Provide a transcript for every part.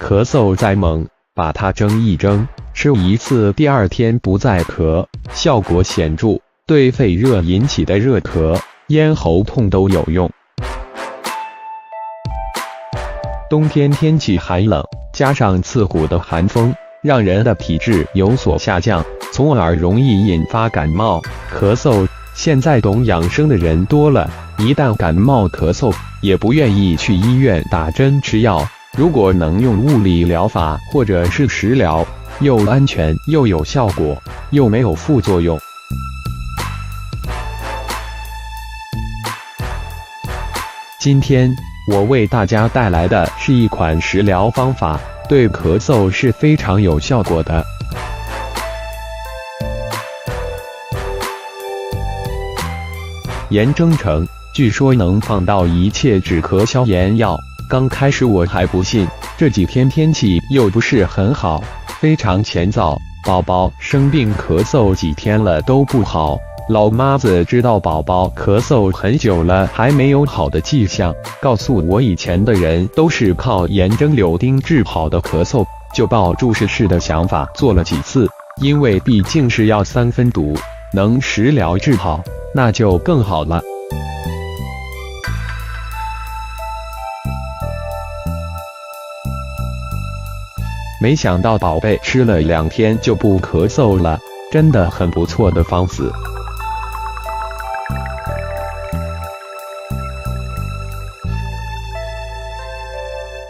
咳嗽再猛，把它蒸一蒸，吃一次，第二天不再咳，效果显著，对肺热引起的热咳、咽喉痛都有用。冬天天气寒冷，加上刺骨的寒风，让人的体质有所下降，从而容易引发感冒、咳嗽。现在懂养生的人多了，一旦感冒咳嗽，也不愿意去医院打针吃药。如果能用物理疗法或者是食疗，又安全又有效果，又没有副作用。今天我为大家带来的是一款食疗方法，对咳嗽是非常有效果的。盐蒸橙，据说能放到一切止咳消炎药。刚开始我还不信，这几天天气又不是很好，非常乾燥，宝宝生病咳嗽几天了都不好。老妈子知道宝宝咳嗽很久了还没有好的迹象，告诉我以前的人都是靠盐蒸柳丁治好的咳嗽，就抱住试试的想法做了几次，因为毕竟是药3分毒，能食疗治好，那就更好了。没想到宝贝吃了2天就不咳嗽了，真的很不错的方子。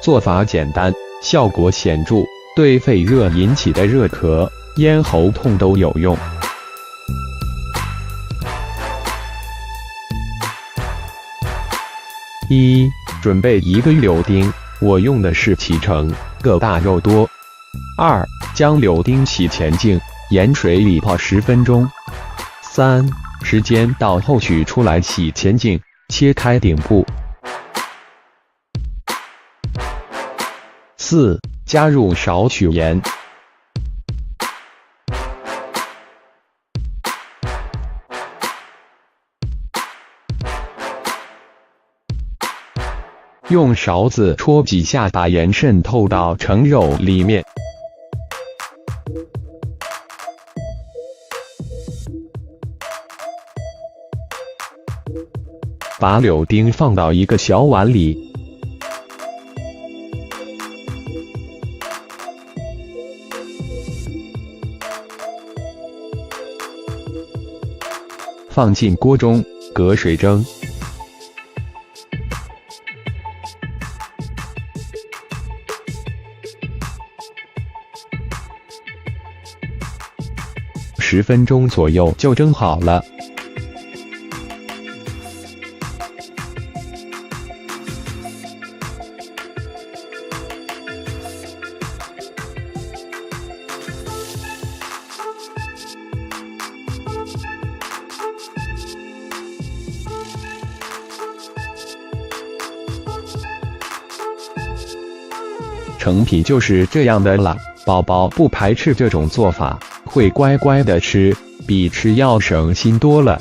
做法简单，效果显著，对肺热引起的热咳、咽喉痛都有用。1. 准备1个柳丁，我用的是脐橙，个大肉多。2. 将柳丁洗前净，盐水里泡10分钟。3. 时间到后取出来洗前净，切开顶部。4. 加入少许盐。用勺子戳几下，把盐渗透到橙肉里面。把柳丁放到一个小碗里，放进锅中，隔水蒸。10分钟左右就蒸好了。成品就是这样的了，宝宝不排斥这种做法，会乖乖的吃，比吃药省心多了。